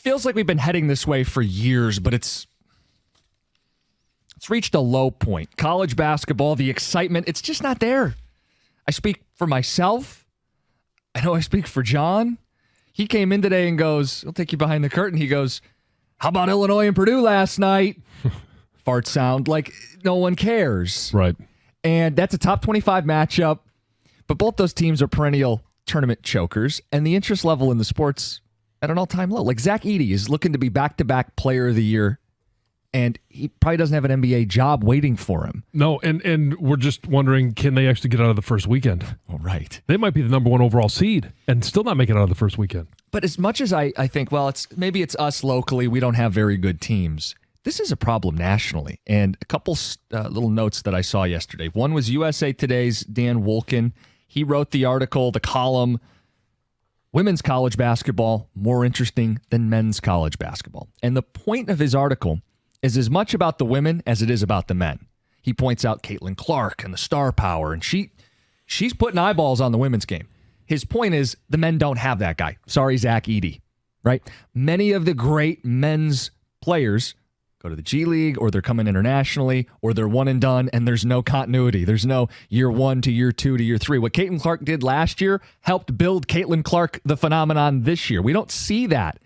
feels like we've been heading this way for years, but it's reached a low point. College basketball, the excitement, it's just not there. I speak for myself. I know I speak for John. He came in today and goes, I'll take you behind the curtain. He goes, how about Illinois and Purdue last night? Fart sound. Like no one cares. Right. And that's a top 25 matchup. But both those teams are perennial tournament chokers. And the interest level in the sport's at an all-time low. Like Zach Edey is looking to be back-to-back player of the year. And he probably doesn't have an NBA job waiting for him. No, and we're just wondering, can they actually get out of the first weekend? Oh, right. They might be the number 1 overall seed and still not make it out of the first weekend. But as much as I think, well, maybe it's us locally, we don't have very good teams. This is a problem nationally. And a couple little notes that I saw yesterday. One was USA Today's Dan Wolkin. He wrote the article, the column, Women's College Basketball More Interesting Than Men's College Basketball. And the point of his article is as much about the women as it is about the men. He points out Caitlin Clark and the star power, and she's putting eyeballs on the women's game. His point is the men don't have that guy. Sorry, Zach Edey, right? Many of the great men's players go to the G League, or they're coming internationally, or they're one and done, and there's no continuity. There's no year 1 to year 2 to year 3. What Caitlin Clark did last year helped build Caitlin Clark, the phenomenon, this year. We don't see that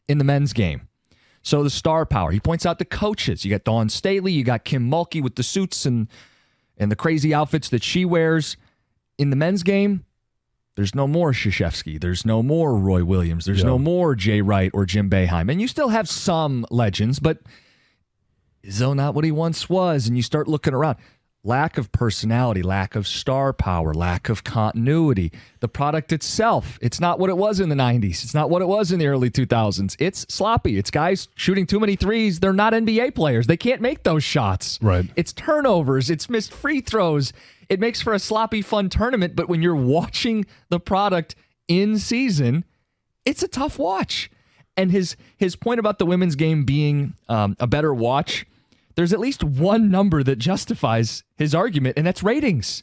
in the men's game. So the star power. He points out the coaches. You got Dawn Staley. You got Kim Mulkey with the suits and the crazy outfits that she wears. In the men's game, there's no more Krzyzewski. There's no more Roy Williams. There's no more Jay Wright or Jim Boeheim. And you still have some legends, but Izzo not what he once was. And you start looking around. Lack of personality, lack of star power, lack of continuity. The product itself, it's not what it was in the 90s. It's not what it was in the early 2000s. It's sloppy. It's guys shooting too many threes. They're not NBA players. They can't make those shots. Right. It's turnovers. It's missed free throws. It makes for a sloppy, fun tournament, but when you're watching the product in season, it's a tough watch. And his point about the women's game being a better watch, there's at least one number that justifies his argument, and that's ratings.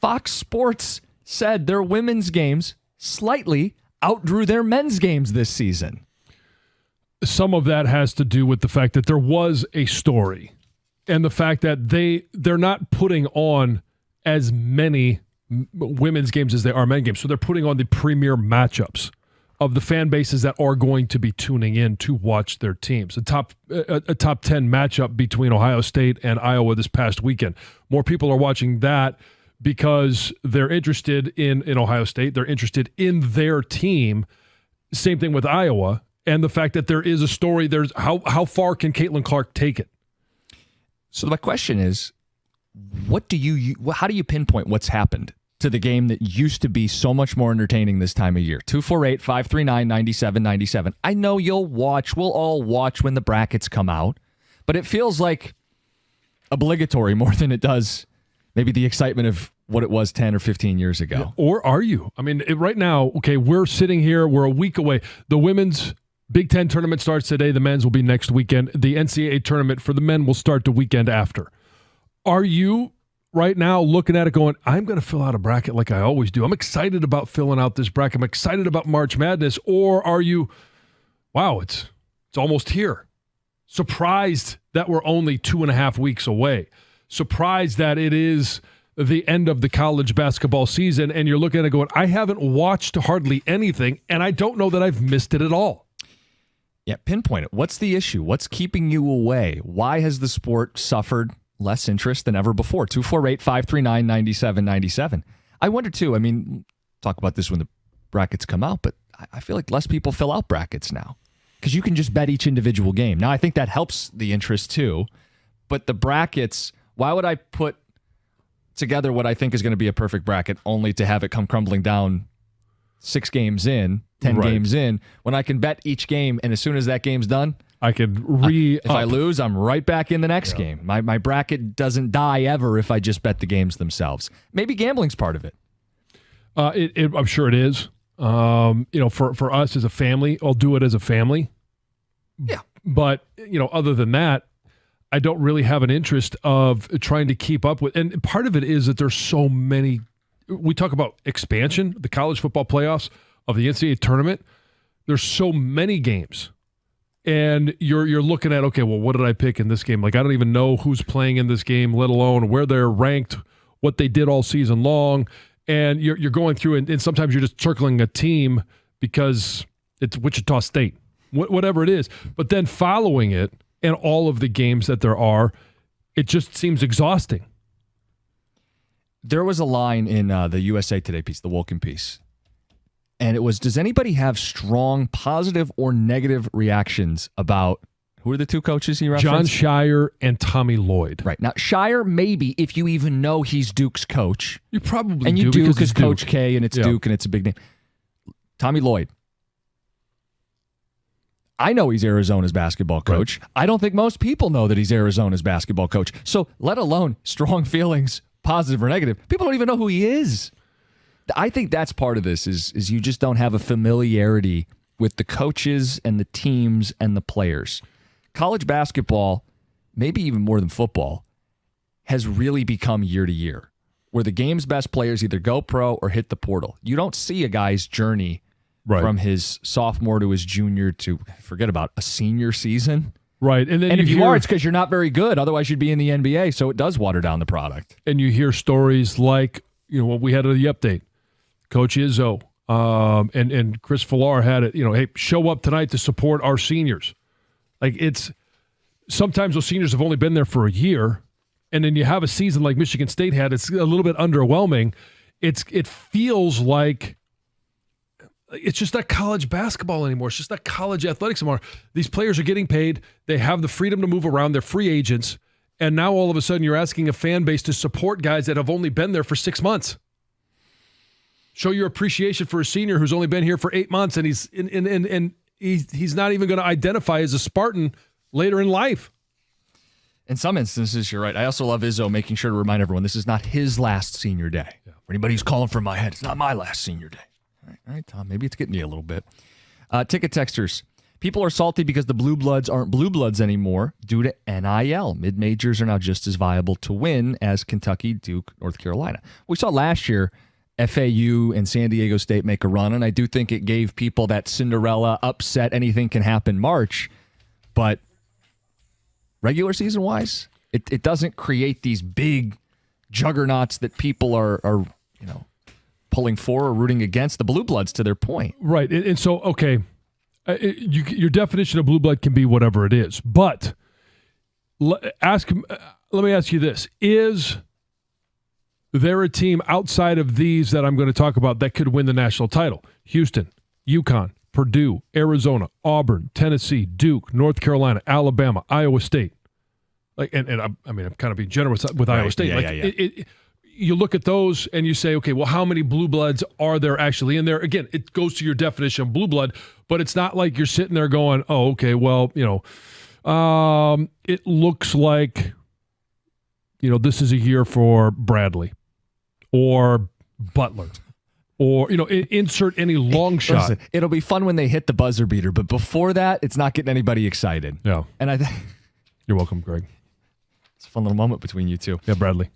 Fox Sports said their women's games slightly outdrew their men's games this season. Some of that has to do with the fact that there was a story and the fact that they're not putting on as many women's games as they are men games. So they're putting on the premier matchups of the fan bases that are going to be tuning in to watch their teams. A top 10 matchup between Ohio State and Iowa this past weekend. More people are watching that because they're interested in Ohio State. They're interested in their team. Same thing with Iowa. And the fact that there is a story, there's how far can Caitlin Clark take it? So my question is, how do you pinpoint what's happened to the game that used to be so much more entertaining this time of year? 248-539-9797. I know we'll all watch when the brackets come out, but it feels like obligatory more than it does maybe the excitement of what it was 10 or 15 years ago. Yeah, or are you? I mean, right now, okay, we're sitting here, we're a week away. The women's Big Ten tournament starts today. The men's will be next weekend. The NCAA tournament for the men will start the weekend after. Are you right now looking at it going, I'm going to fill out a bracket like I always do? I'm excited about filling out this bracket. I'm excited about March Madness. Or are you, wow, it's almost here. Surprised that we're only 2.5 weeks away. Surprised that it is the end of the college basketball season, and you're looking at it going, I haven't watched hardly anything, and I don't know that I've missed it at all. Yeah, pinpoint it. What's the issue? What's keeping you away? Why has the sport suffered less interest than ever before? 248-539-9797. I wonder, too, I mean, talk about this when the brackets come out, but I feel like less people fill out brackets now because you can just bet each individual game. Now, I think that helps the interest, too, but the brackets, why would I put together what I think is going to be a perfect bracket only to have it come crumbling down 6 games in, 10 games in, when I can bet each game, and as soon as that game's done, I could if I lose, I'm right back in the next game. My bracket doesn't die ever if I just bet the games themselves. Maybe gambling's part of it. I'm sure it is. For us as a family, I'll do it as a family. Yeah. But, other than that, I don't really have an interest of trying to keep up with. And part of it is that there's so many. We talk about expansion, the college football playoffs of the NCAA tournament. There's so many games and you're looking at, okay, well, what did I pick in this game? Like, I don't even know who's playing in this game, let alone where they're ranked, what they did all season long. And you're going through, and sometimes you're just circling a team because it's Wichita State, whatever it is. But then following it and all of the games that there are, it just seems exhausting. There was a line in the USA Today piece, the Wolken piece, and it was, does anybody have strong positive or negative reactions about, who are the two coaches he referenced? John Shire and Tommy Lloyd. Right. Now, Shire, maybe, if you even know he's Duke's coach. You probably and you do because Coach K, and it's Duke, and it's a big name. Tommy Lloyd. I know he's Arizona's basketball coach. Right. I don't think most people know that he's Arizona's basketball coach. So let alone strong feelings, positive or negative, people don't even know who he is. I think that's part of this is you just don't have a familiarity with the coaches and the teams and the players. College basketball, maybe even more than football, has really become year to year, where the game's best players either go pro or hit the portal. You don't see a guy's journey from his sophomore to his junior to, forget about, a senior season. Right. And then if you are, it's because you're not very good. Otherwise, you'd be in the NBA, so it does water down the product. And you hear stories like, what we had at the update. Coach Izzo and Chris Villar had it, hey, show up tonight to support our seniors. Like, it's sometimes those seniors have only been there for a year, and then you have a season like Michigan State had. It's a little bit underwhelming. It feels like it's just not college basketball anymore. It's just not college athletics anymore. These players are getting paid. They have the freedom to move around. They're free agents. And now all of a sudden you're asking a fan base to support guys that have only been there for 6 months. Show your appreciation for a senior who's only been here for 8 months, and he's not even going to identify as a Spartan later in life. In some instances, you're right. I also love Izzo making sure to remind everyone this is not his last senior day. Yeah. For anybody who's calling for my head, it's not my last senior day. All right, Tom, maybe it's getting you a little bit. Ticket texters. People are salty because the Blue Bloods aren't Blue Bloods anymore due to NIL. Mid-majors are now just as viable to win as Kentucky, Duke, North Carolina. We saw last year FAU and San Diego State make a run, and I do think it gave people that Cinderella upset, anything can happen March. But regular season-wise, it doesn't create these big juggernauts that people are pulling for or rooting against the Blue Bloods, to their point. Right, and so, okay, your definition of Blue Blood can be whatever it is, but let me ask you this. Is there a team outside of these that I'm going to talk about that could win the national title? Houston, UConn, Purdue, Arizona, Auburn, Tennessee, Duke, North Carolina, Alabama, Iowa State. And I'm kind of being generous with Iowa State. Yeah. You look at those and you say, okay, well, how many Blue Bloods are there actually in there? Again, it goes to your definition of Blue Blood, but it's not like you're sitting there going, oh, okay, well, it looks like, this is a year for Bradley or Butler or, insert any long shot. Listen, it'll be fun when they hit the buzzer beater, but before that, it's not getting anybody excited. Yeah. And You're welcome, Greg. It's a fun little moment between you two. Yeah, Bradley.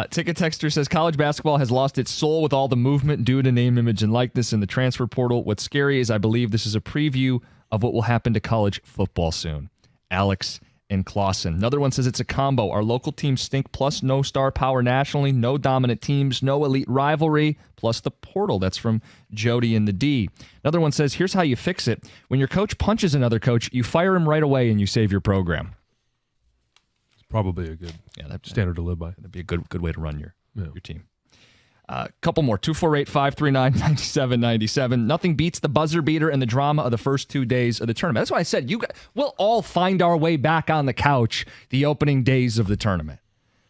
Ticket Texter says, college basketball has lost its soul with all the movement due to name, image, and likeness in the transfer portal. What's scary is I believe this is a preview of what will happen to college football soon. Alex and Clausen. Another one says it's a combo. Our local teams stink, plus no star power nationally, no dominant teams, no elite rivalry, plus the portal. That's from Jody in the D. Another one says, here's how you fix it. When your coach punches another coach, you fire him right away and you save your program. Probably a good standard to live by. That'd be a good way to run your team. Couple more. 248-539-9797. Nothing beats the buzzer beater and the drama of the first 2 days of the tournament. That's why I said we'll all find our way back on the couch the opening days of the tournament.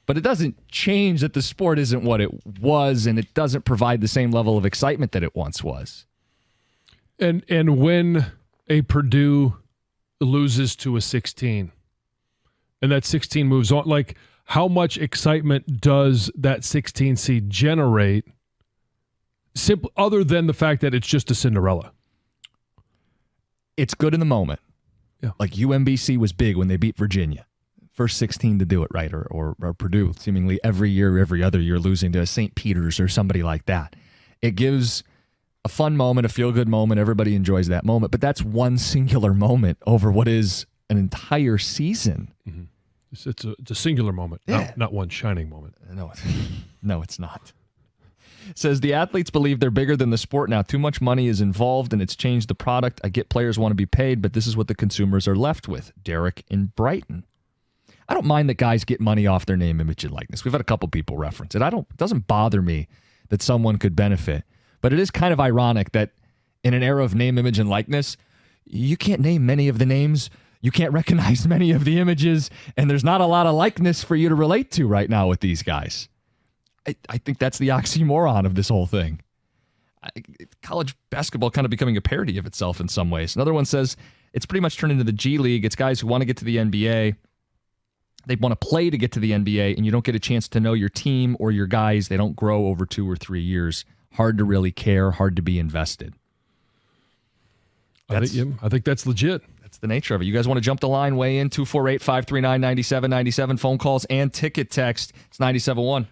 But it doesn't change that the sport isn't what it was, and it doesn't provide the same level of excitement that it once was. And when a Purdue loses to a 16, and that 16 moves on, like, how much excitement does that 16 seed generate, other than the fact that it's just a Cinderella? It's good in the moment. Yeah. Like UMBC was big when they beat Virginia. First 16 to do it, right? Or Purdue, seemingly every year, every other year, losing to St. Peter's or somebody like that. It gives a fun moment, a feel-good moment. Everybody enjoys that moment. But that's one singular moment over what is an entire season. Mm-hmm. It's a singular moment, not one shining moment. No, it's not. Says the athletes believe they're bigger than the sport now. Too much money is involved, and it's changed the product. I get players want to be paid, but this is what the consumers are left with. Derek in Brighton. I don't mind that guys get money off their name, image, and likeness. We've had a couple people reference it. It doesn't bother me that someone could benefit, but it is kind of ironic that in an era of name, image, and likeness, you can't name many of the names. You can't recognize many of the images, and there's not a lot of likeness for you to relate to right now with these guys. I think that's the oxymoron of this whole thing. College basketball kind of becoming a parody of itself in some ways. Another one says it's pretty much turned into the G League. It's guys who want to get to the NBA. They want to play to get to the NBA, and you don't get a chance to know your team or your guys. They don't grow over 2 or 3 years. Hard to really care, hard to be invested. I think that's legit. That's the nature of it. You guys want to jump the line, weigh in, 248-539-9797, phone calls and ticket text. It's 97.1.